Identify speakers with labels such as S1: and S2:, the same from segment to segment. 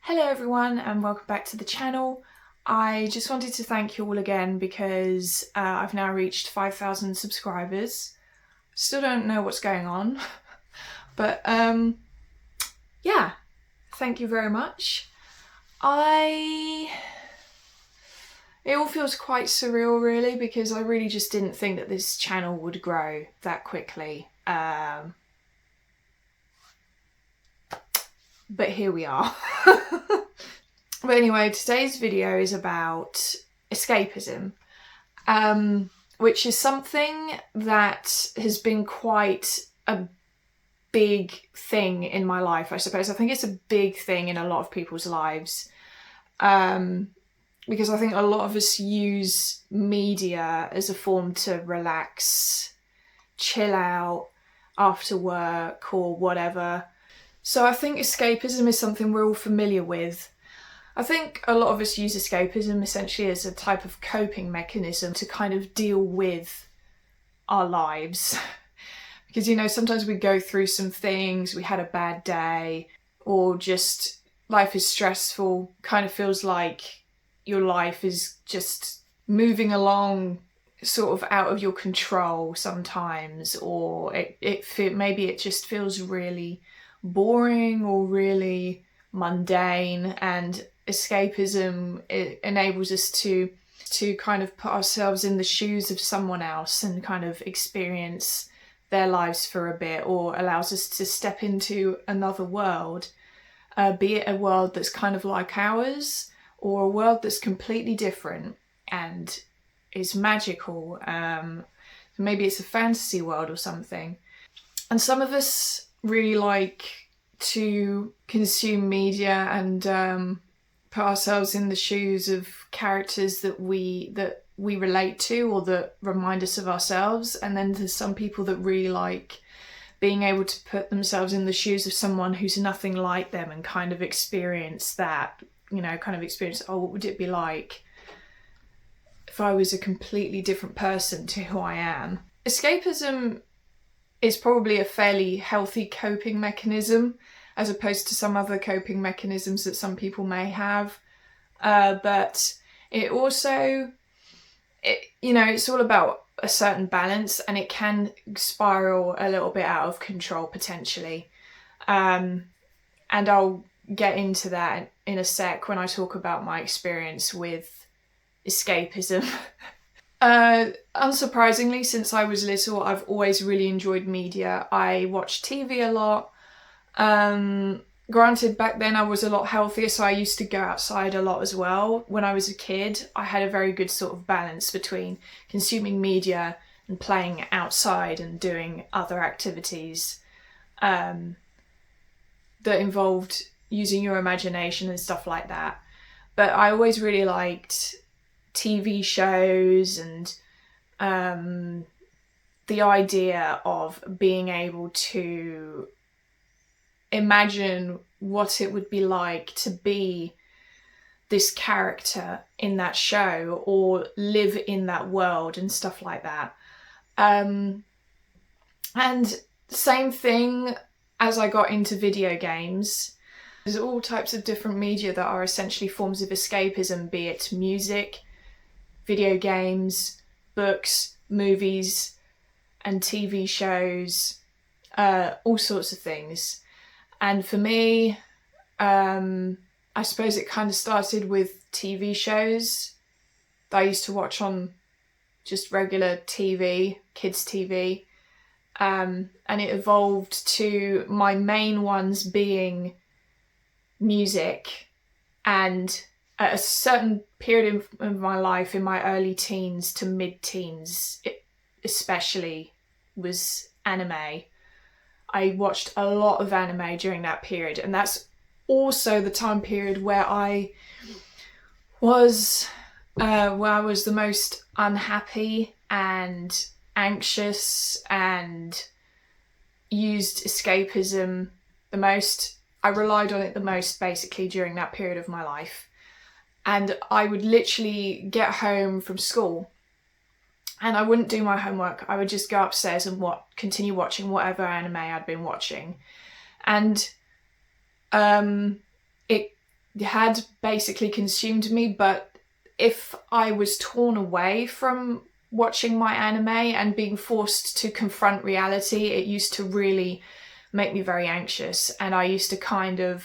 S1: Hello everyone and welcome back to the channel. I just wanted to thank you all again because I've now reached 5,000 subscribers. Still don't know what's going on, but yeah, thank you very much. It all feels quite surreal really because I really just didn't think that this channel would grow that quickly. But here we are. But anyway, today's video is about escapism, which is something that has been quite a big thing in my life, I suppose. I think it's a big thing in a lot of people's lives, because I think a lot of us use media as a form to relax, chill out after work or whatever. So I think escapism is something we're all familiar with. I think a lot of us use escapism essentially as a type of coping mechanism to kind of deal with our lives. Because, you know, sometimes we go through some things, we had a bad day, or just life is stressful, kind of feels like your life is just moving along sort of out of your control sometimes, or maybe it just feels really boring or really mundane, and escapism, it enables us to kind of put ourselves in the shoes of someone else and kind of experience their lives for a bit, or allows us to step into another world, be it a world that's kind of like ours or a world that's completely different and is magical. Maybe it's a fantasy world or something. And some of us really like to consume media and put ourselves in the shoes of characters that we relate to or that remind us of ourselves. And then there's some people that really like being able to put themselves in the shoes of someone who's nothing like them and kind of experience that, you know, oh, what would it be like if I was a completely different person to who I am? Escapism is probably a fairly healthy coping mechanism as opposed to some other coping mechanisms that some people may have. But it also, it's all about a certain balance, and it can spiral a little bit out of control potentially. And I'll get into that in a sec when I talk about my experience with escapism. Unsurprisingly, since I was little, I've always really enjoyed media. I watched TV a lot. Granted, back then I was a lot healthier, so I used to go outside a lot as well. When I was a kid, I had a very good sort of balance between consuming media and playing outside and doing other activities that involved using your imagination and stuff like that. But I always really liked TV shows and the idea of being able to imagine what it would be like to be this character in that show or live in that world and stuff like that. And same thing as I got into video games. There's all types of different media that are essentially forms of escapism, be it music, video games, books, movies, and TV shows, all sorts of things. And for me, I suppose it kind of started with TV shows that I used to watch on just regular TV, kids' TV. And it evolved to my main ones being music, and at a certain period of my life, in my early teens to mid-teens, it especially was anime. I watched a lot of anime during that period, and that's also the time period where I was the most unhappy and anxious and used escapism the most. I relied on it the most basically during that period of my life. And I would literally get home from school and I wouldn't do my homework. I would just go upstairs and continue watching whatever anime I'd been watching. And it had basically consumed me, but if I was torn away from watching my anime and being forced to confront reality, it used to really make me very anxious, and I used to kind of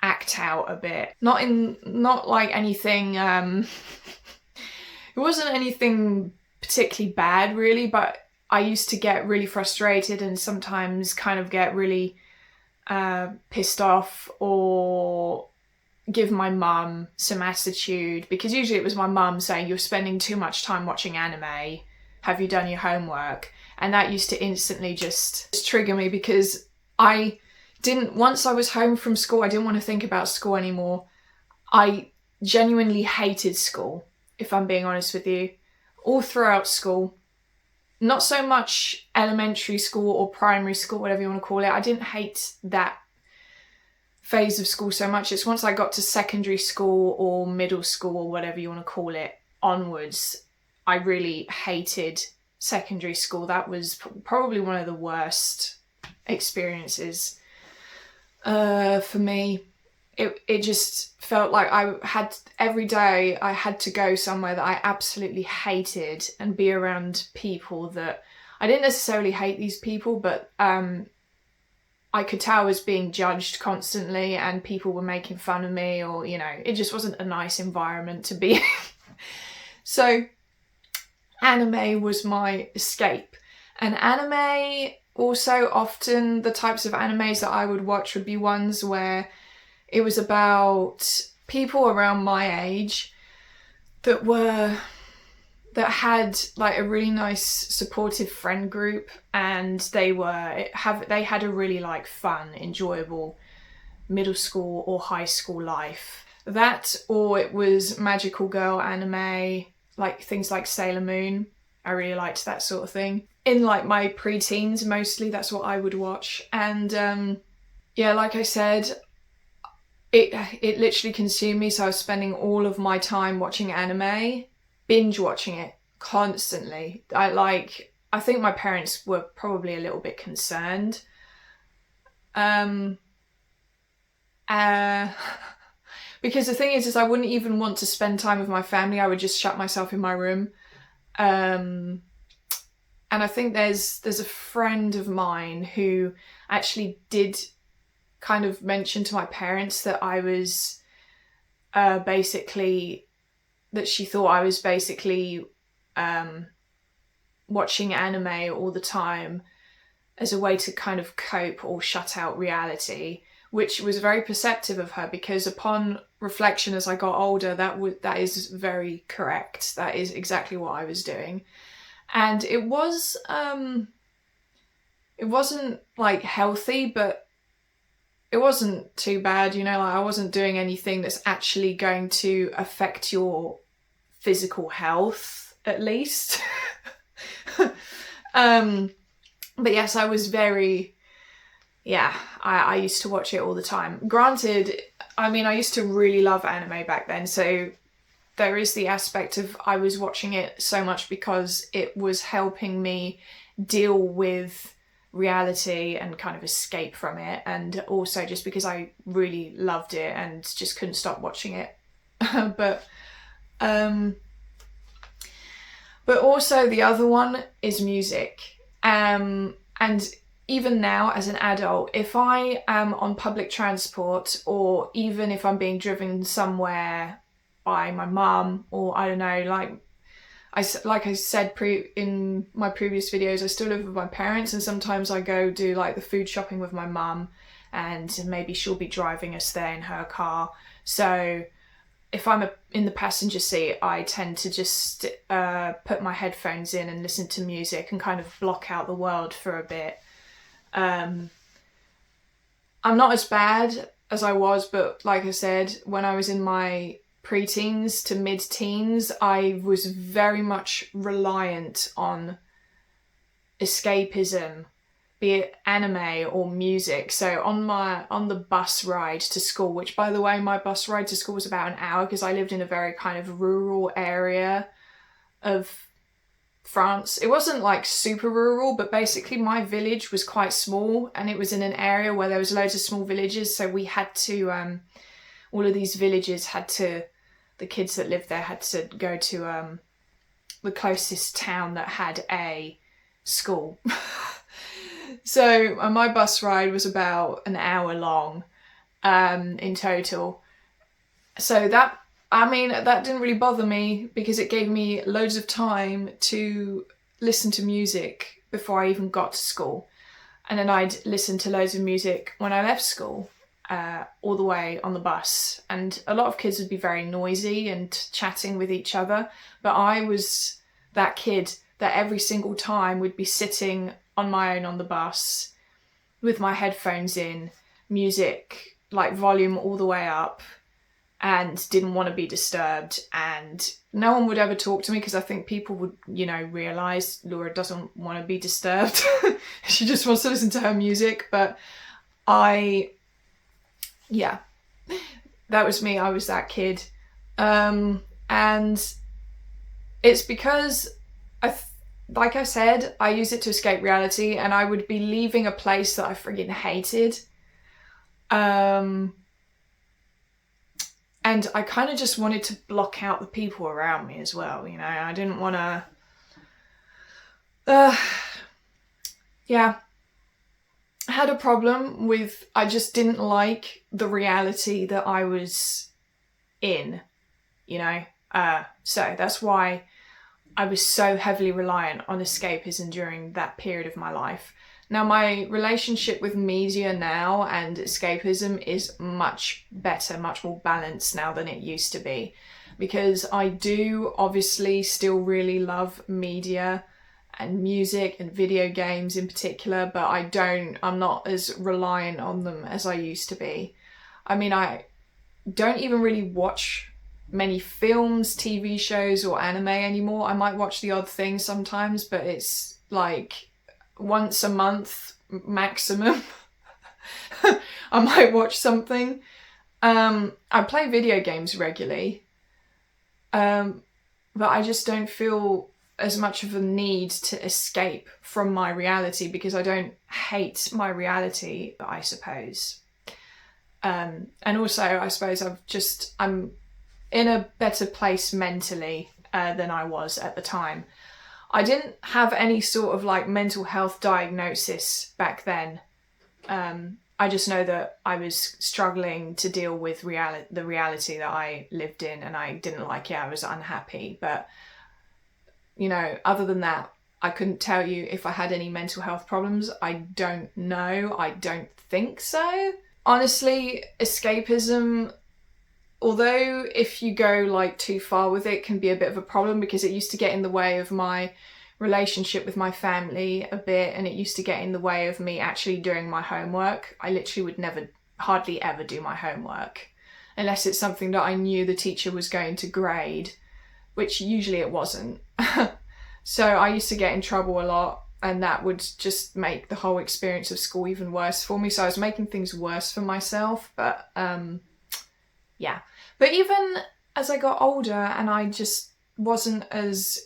S1: act out a bit. Not like anything it wasn't anything particularly bad really, but I used to get really frustrated and sometimes kind of get really pissed off or give my mum some attitude, because usually it was my mum saying, "You're spending too much time watching anime, have you done your homework?" And that used to instantly just trigger me, because once I was home from school, I didn't want to think about school anymore. I genuinely hated school, if I'm being honest with you, all throughout school. Not so much elementary school or primary school, whatever you want to call it. I didn't hate that phase of school so much. It's once I got to secondary school or middle school or whatever you want to call it onwards, I really hated secondary school. That was probably one of the worst experiences for me. It just felt like every day I had to go somewhere that I absolutely hated and be around people that I didn't necessarily hate these people, but I could tell I was being judged constantly and people were making fun of me, or, you know, it just wasn't a nice environment to be in. So anime was my escape. And anime, also often the types of animes that I would watch would be ones where it was about people around my age that had like a really nice supportive friend group, and they had a really like fun, enjoyable middle school or high school life. That, or it was magical girl anime, like things like Sailor Moon. I really liked that sort of thing. In like my pre-teens mostly, that's what I would watch. And yeah, like I said, it literally consumed me, so I was spending all of my time watching anime, binge watching it constantly. I think my parents were probably a little bit concerned. Because the thing is I wouldn't even want to spend time with my family. I would just shut myself in my room. And I think there's a friend of mine who actually did kind of mention to my parents that I was basically, that she thought I was basically watching anime all the time as a way to kind of cope or shut out reality, which was very perceptive of her, because upon reflection as I got older, that is very correct. That is exactly what I was doing. And it wasn't like healthy, but it wasn't too bad, you know, like I wasn't doing anything that's actually going to affect your physical health, at least. But yes, I was very, yeah, I used to watch it all the time. Granted, I mean, I used to really love anime back then, so there is the aspect of I was watching it so much because it was helping me deal with reality and kind of escape from it, and also just because I really loved it and just couldn't stop watching it. But also the other one is music. And even now as an adult, if I am on public transport, or even if I'm being driven somewhere by my mum, or I don't know, like I said in my previous videos, I still live with my parents, and sometimes I go do like the food shopping with my mum, and maybe she'll be driving us there in her car. So if I'm in the passenger seat, I tend to just put my headphones in and listen to music and kind of block out the world for a bit. I'm not as bad as I was, but like I said, when I was in my pre-teens to mid-teens, I was very much reliant on escapism, be it anime or music. So on the bus ride to school, which by the way, my bus ride to school was about an hour because I lived in a very kind of rural area of France. It wasn't like super rural, but basically my village was quite small, and it was in an area where there was loads of small villages, so we had to all of these villages the kids that lived there had to go to the closest town that had a school. So my bus ride was about an hour long in total. So that didn't really bother me because it gave me loads of time to listen to music before I even got to school. And then I'd listen to loads of music when I left school, all the way on the bus. And a lot of kids would be very noisy and chatting with each other. But I was that kid that every single time would be sitting on my own on the bus with my headphones in, music, like volume all the way up, and didn't want to be disturbed. And no one would ever talk to me because I think people would, realise Laura doesn't want to be disturbed. She just wants to listen to her music. But that was me. I was that kid. And it's because, like I said, I use it to escape reality, and I would be leaving a place that I friggin' hated. And I kind of just wanted to block out the people around me as well, I didn't want to... I had a problem with... I just didn't like the reality that I was in, So that's why I was so heavily reliant on escapism during that period of my life. Now, my relationship with media now and escapism is much better, much more balanced now than it used to be, because I do obviously still really love media and music and video games in particular, but I'm not as reliant on them as I used to be. I mean, I don't even really watch many films, TV shows or anime anymore. I might watch the odd thing sometimes, but it's like once a month maximum. I might watch something. I play video games regularly, but I just don't feel as much of a need to escape from my reality because I don't hate my reality, I suppose. And also, I suppose I'm in a better place mentally than I was at the time. I didn't have any sort of like mental health diagnosis back then. I just know that I was struggling to deal with the reality that I lived in, and I didn't like it. I was unhappy. But, other than that, I couldn't tell you if I had any mental health problems. I don't know. I don't think so. Honestly, escapism, although if you go like too far with it, can be a bit of a problem because it used to get in the way of my relationship with my family a bit, and it used to get in the way of me actually doing my homework. I literally would hardly ever do my homework unless it's something that I knew the teacher was going to grade, which usually it wasn't. So I used to get in trouble a lot, and that would just make the whole experience of school even worse for me. So I was making things worse for myself, but yeah. But even as I got older and I just wasn't as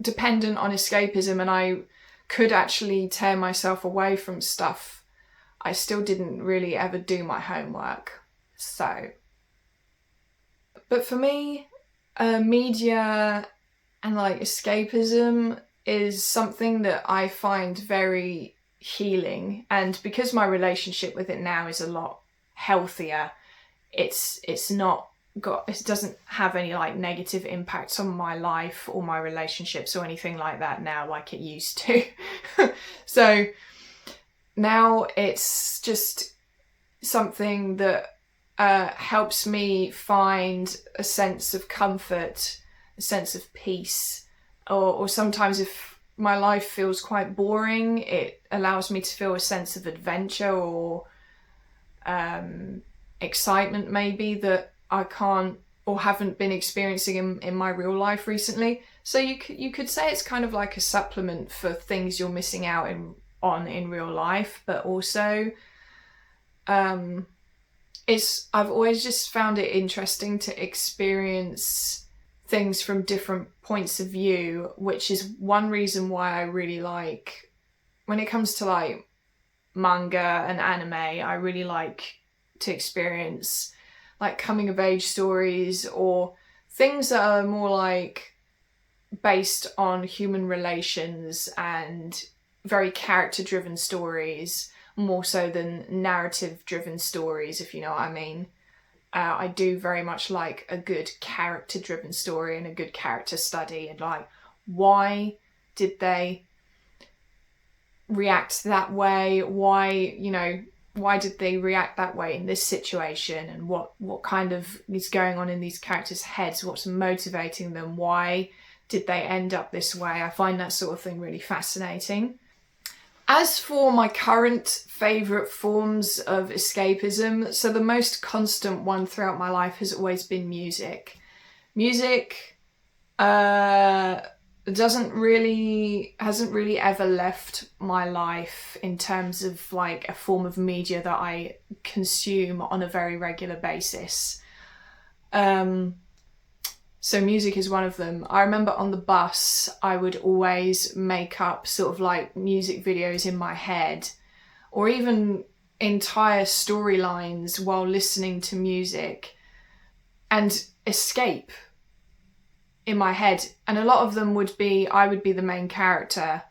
S1: dependent on escapism and I could actually tear myself away from stuff, I still didn't really ever do my homework. So, but for me, media and like escapism is something that I find very healing. And because my relationship with it now is a lot healthier, it doesn't have any like negative impacts on my life or my relationships or anything like that now like it used to. So now it's just something that helps me find a sense of comfort, a sense of peace, or sometimes if my life feels quite boring, it allows me to feel a sense of adventure or excitement maybe that I can't or haven't been experiencing in my real life recently. So you could say it's kind of like a supplement for things you're missing out on in real life, but also I've always just found it interesting to experience things from different points of view, which is one reason why I really like, when it comes to like manga and anime, I really like to experience like coming of age stories or things that are more like based on human relations and very character driven stories, more so than narrative driven stories, if you know what I mean. I do very much like a good character driven story and a good character study, and like, why did they react that way? Why did they react that way in this situation? And what kind of is going on in these characters' heads? What's motivating them? Why did they end up this way? I find that sort of thing really fascinating. As for my current favourite forms of escapism, so the most constant one throughout my life has always been music. Music hasn't really ever left my life in terms of like a form of media that I consume on a very regular basis. So music is one of them. I remember on the bus, I would always make up sort of like music videos in my head, or even entire storylines while listening to music, and escape in my head. And a lot of them I would be the main character.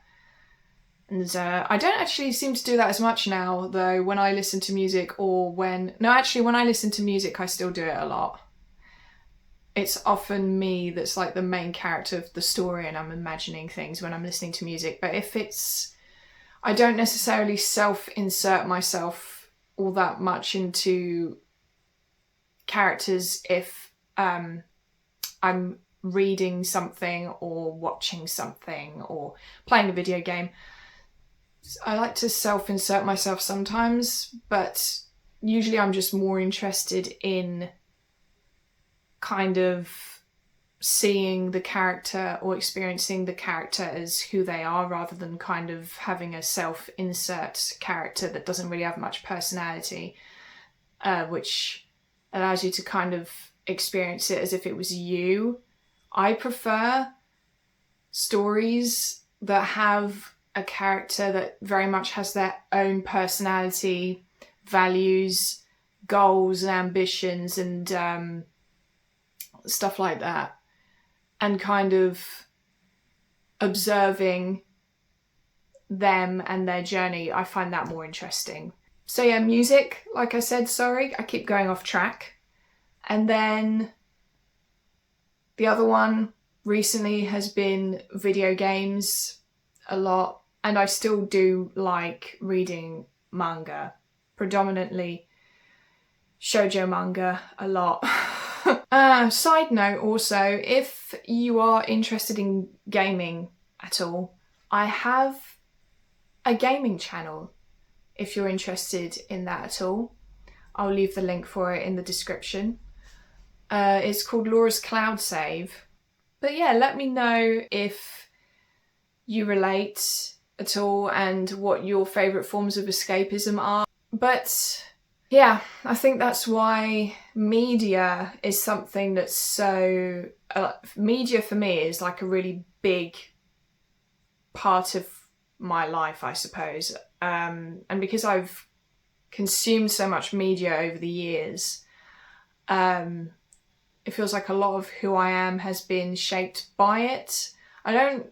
S1: And I don't actually seem to do that as much now, though, when I listen to music when I listen to music, I still do it a lot. It's often me that's like the main character of the story and I'm imagining things when I'm listening to music. But I don't necessarily self-insert myself all that much into characters if I'm reading something or watching something or playing a video game. I like to self-insert myself sometimes, but usually I'm just more interested in kind of seeing the character or experiencing the character as who they are, rather than kind of having a self-insert character that doesn't really have much personality, which allows you to kind of experience it as if it was you. I prefer stories that have a character that very much has their own personality, values, goals and ambitions, and stuff like that, and kind of observing them and their journey. I find that more interesting. So yeah, music, like I said, sorry, I keep going off track. And then the other one recently has been video games a lot, and I still do like reading manga, predominantly shoujo manga a lot. Side note also, if you are interested in gaming at all, I have a gaming channel if you're interested in that at all. I'll leave the link for it in the description. It's called Laura's Cloud Save. But yeah, let me know if you relate at all and what your favourite forms of escapism are. But yeah, I think that's why media is something that's so... media for me is like a really big part of my life, I suppose. And because I've consumed so much media over the years, it feels like a lot of who I am has been shaped by it. I don't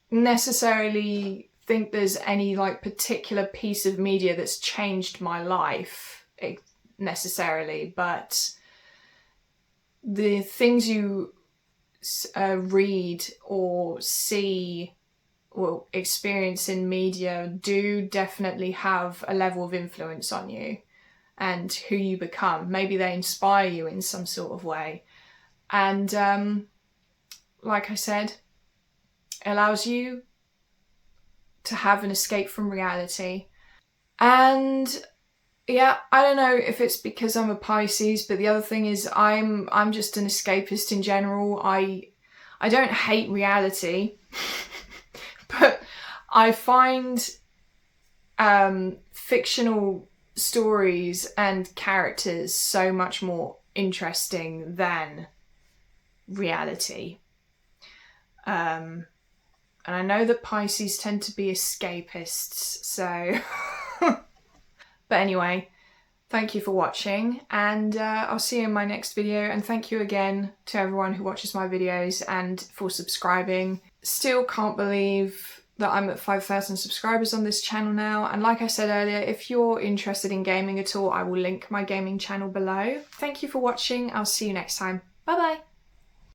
S1: necessarily think there's any like particular piece of media that's changed my life necessarily, but the things you read or see or experience in media do definitely have a level of influence on you and who you become. Maybe they inspire you in some sort of way, and like I said, it allows you to have an escape from reality. And yeah, I don't know if it's because I'm a Pisces, but the other thing is I'm just an escapist in general. I don't hate reality, but I find fictional stories and characters so much more interesting than reality. And I know that Pisces tend to be escapists, so... But anyway, Thank you for watching, and I'll see you in my next video, and thank you again to everyone who watches my videos and for subscribing. Still can't believe that I'm at 5,000 subscribers on this channel now, and like I said earlier, if you're interested in gaming at all, I will link my gaming channel below. Thank you for watching, I'll see you next time. Bye bye!